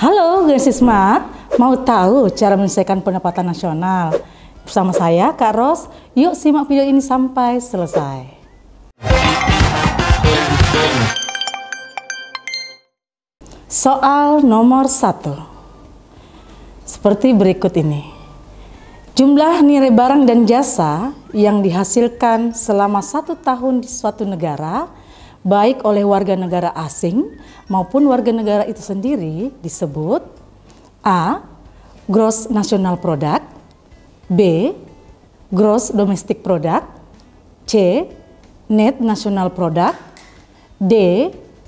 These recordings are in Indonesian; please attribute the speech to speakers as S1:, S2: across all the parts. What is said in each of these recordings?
S1: Halo Generasi Smart, mau tahu cara menyelesaikan pendapatan nasional? Bersama saya Kak Ros, yuk simak video ini sampai selesai. Soal nomor 1. Seperti berikut ini. Jumlah nilai barang dan jasa yang dihasilkan selama 1 tahun di suatu negara, baik oleh warga negara asing maupun warga negara itu sendiri, disebut A. Gross National Product, B. Gross Domestic Product, C. Net National Product, D.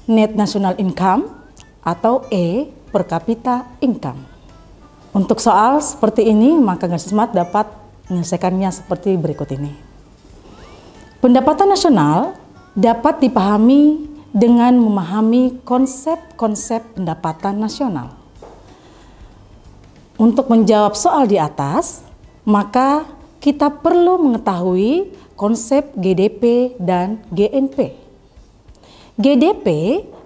S1: Net National Income, atau E. Per capita income. Untuk soal seperti ini, maka Generasi Smart dapat menyelesaikannya seperti berikut ini. Pendapatan nasional dapat dipahami dengan memahami konsep-konsep pendapatan nasional. Untuk menjawab soal di atas, maka kita perlu mengetahui konsep GDP dan GNP. GDP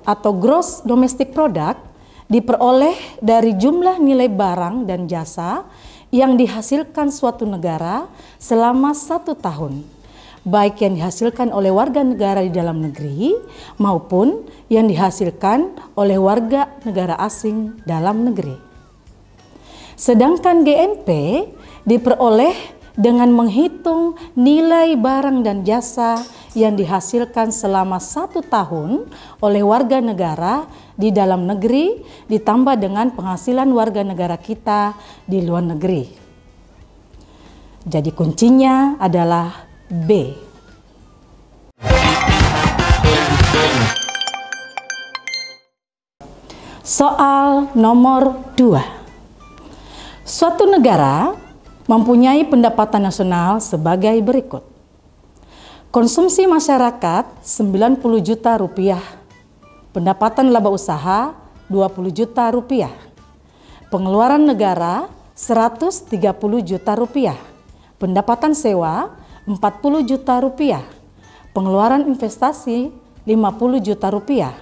S1: atau Gross Domestic Product diperoleh dari jumlah nilai barang dan jasa yang dihasilkan suatu negara selama 1 tahun, baik yang dihasilkan oleh warga negara di dalam negeri maupun yang dihasilkan oleh warga negara asing dalam negeri. Sedangkan GNP diperoleh dengan menghitung nilai barang dan jasa yang dihasilkan selama 1 tahun oleh warga negara di dalam negeri ditambah dengan penghasilan warga negara kita di luar negeri. Jadi kuncinya adalah B. Soal nomor 2. Suatu negara mempunyai pendapatan nasional sebagai berikut. Konsumsi masyarakat 90 juta rupiah. Pendapatan laba usaha 20 juta rupiah. Pengeluaran negara 130 juta rupiah. Pendapatan sewa 40 juta rupiah. Pengeluaran investasi 50 juta rupiah.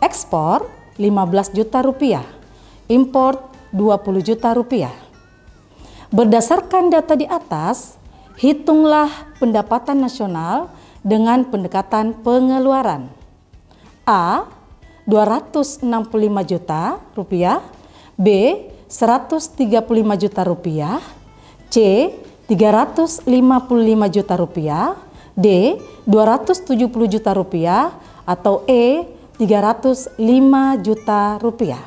S1: Ekspor 15 juta rupiah. Import 20 juta rupiah. Berdasarkan data di atas, hitunglah pendapatan nasional dengan pendekatan pengeluaran. A. 265 juta rupiah, B. 135 juta rupiah, C. 355 juta rupiah, D. 270 juta rupiah, atau E. 305 juta rupiah.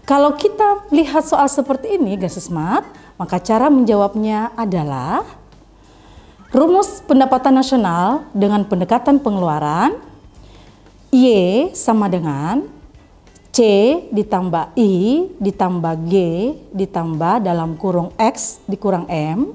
S1: Kalau kita lihat soal seperti ini, Generasi Smart, maka cara menjawabnya adalah rumus pendapatan nasional dengan pendekatan pengeluaran. Y sama dengan C ditambah I ditambah G ditambah dalam kurung X dikurang M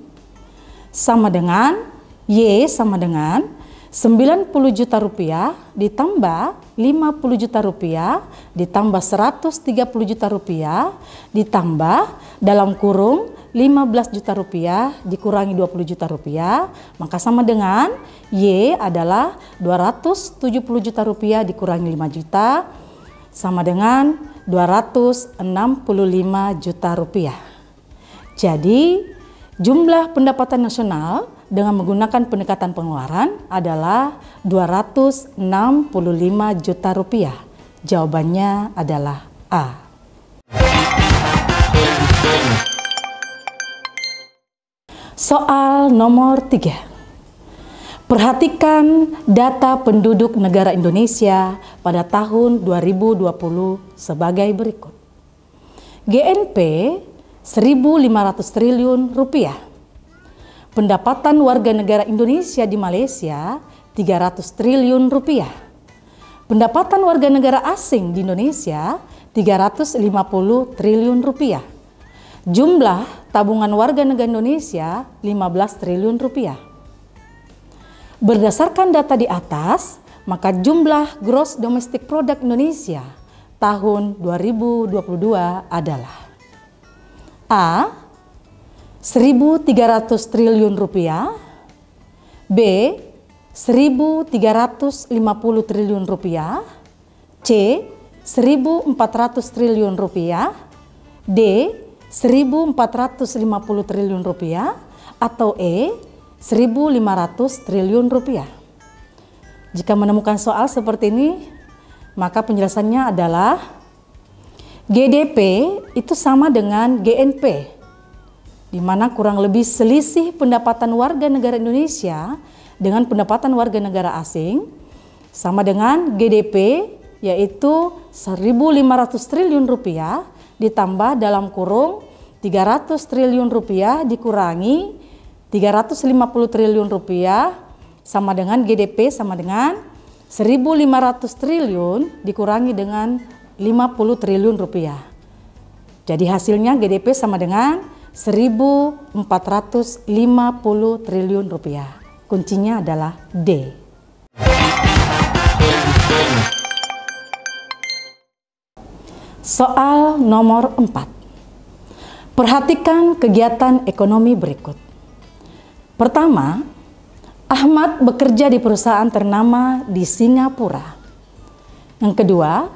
S1: sama dengan Y sama dengan 90 juta rupiah ditambah 50 juta rupiah ditambah 130 juta rupiah ditambah dalam kurung 15 juta rupiah dikurangi 20 juta rupiah, maka sama dengan Y adalah 270 juta rupiah dikurangi 5 juta sama dengan 265 juta rupiah. Jadi jumlah pendapatan nasional dengan menggunakan pendekatan pengeluaran adalah 265 juta rupiah. Jawabannya adalah A. Soal nomor 3. Perhatikan data penduduk negara Indonesia pada tahun 2020 sebagai berikut. GNP 1.500 triliun rupiah. Pendapatan warga negara Indonesia di Malaysia 300 triliun rupiah. Pendapatan warga negara asing di Indonesia 350 triliun rupiah. Jumlah tabungan warga negara Indonesia 15 triliun rupiah. Berdasarkan data di atas, maka jumlah gross domestic product Indonesia tahun 2022 adalah A. 1.300 triliun rupiah, B. 1.350 triliun rupiah, C. 1.400 triliun rupiah, D. 1.450 triliun rupiah, atau E. 1.500 triliun rupiah. Jika menemukan soal seperti ini, maka penjelasannya adalah GDP itu sama dengan GNP, di mana kurang lebih selisih pendapatan warga negara Indonesia dengan pendapatan warga negara asing sama dengan GDP, yaitu 1.500 triliun rupiah ditambah dalam kurung 300 triliun rupiah dikurangi 350 triliun rupiah sama dengan GDP sama dengan 1.500 triliun dikurangi dengan 50 triliun rupiah. Jadi hasilnya GDP sama dengan 1.450 triliun rupiah. Kuncinya adalah D. Soal nomor 4. Perhatikan kegiatan ekonomi berikut. Pertama, Ahmad bekerja di perusahaan ternama di Singapura. Yang kedua,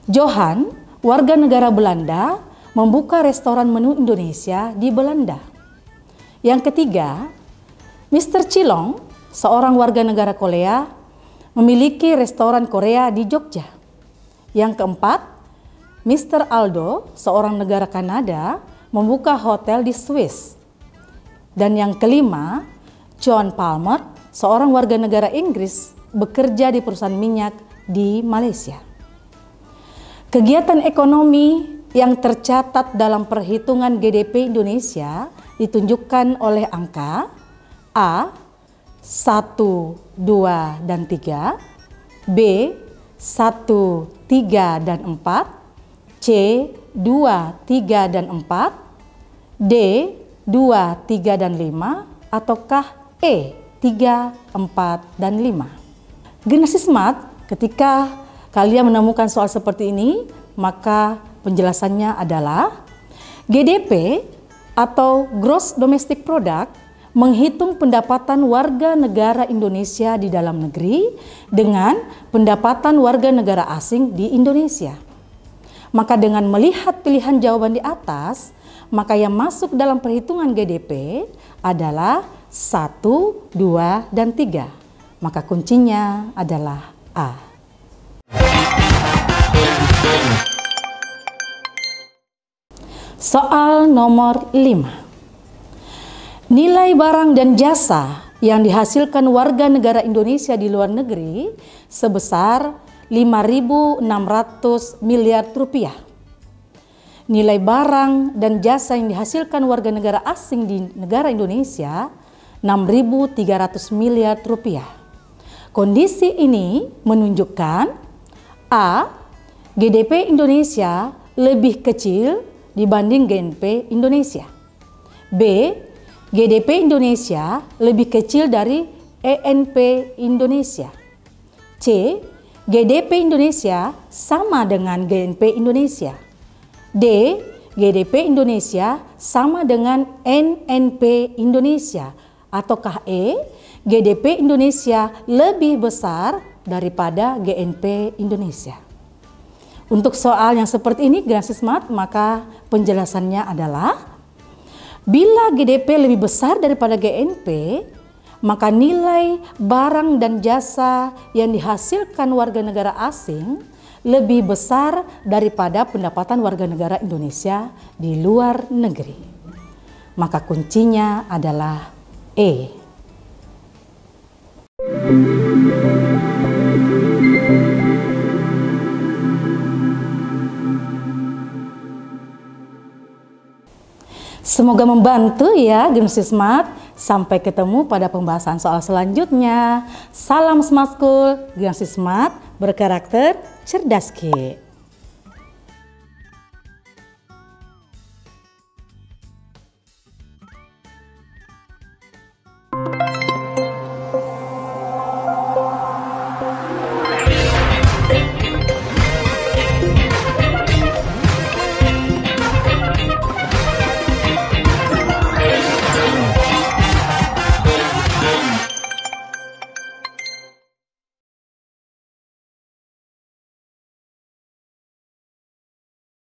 S1: Johan, warga negara Belanda, membuka restoran menu Indonesia di Belanda. Yang ketiga, Mr. Chilong, seorang warga negara Korea, memiliki restoran Korea di Jogja. Yang keempat, Mr. Aldo, seorang negara Kanada, membuka hotel di Swiss. Dan yang kelima, John Palmer, seorang warga negara Inggris, bekerja di perusahaan minyak di Malaysia. Kegiatan ekonomi yang tercatat dalam perhitungan GDP Indonesia ditunjukkan oleh angka A. 1, 2, dan 3, B. 1, 3, dan 4, C. 2, 3, dan 4, D. 2, 3, dan 5, ataukah E. 3, 4, dan 5. Generasi Smart, ketika kalian menemukan soal seperti ini, maka penjelasannya adalah GDP atau Gross Domestic Product menghitung pendapatan warga negara Indonesia di dalam negeri dengan pendapatan warga negara asing di Indonesia. Maka dengan melihat pilihan jawaban di atas, maka yang masuk dalam perhitungan GDP adalah 1, 2, dan 3. Maka kuncinya adalah A. Soal nomor 5. Nilai barang dan jasa yang dihasilkan warga negara Indonesia di luar negeri sebesar 5.600 miliar rupiah. Nilai barang dan jasa yang dihasilkan warga negara asing di negara Indonesia 6.300 miliar rupiah. Kondisi ini menunjukkan A. GDP Indonesia lebih kecil dibanding GNP Indonesia. B. GDP Indonesia lebih kecil dari ENP Indonesia. C. GDP Indonesia sama dengan GNP Indonesia. D. GDP Indonesia sama dengan NNP Indonesia. Ataukah E. GDP Indonesia lebih besar daripada GNP Indonesia. Untuk soal yang seperti ini Generasi Smart, maka penjelasannya adalah bila GDP lebih besar daripada GNP, maka nilai barang dan jasa yang dihasilkan warga negara asing lebih besar daripada pendapatan warga negara Indonesia di luar negeri. Maka kuncinya adalah E. Semoga membantu ya Generasi Smart. Sampai ketemu pada pembahasan soal selanjutnya. Salam Smart School, Generasi Smart berkarakter cerdas Ki.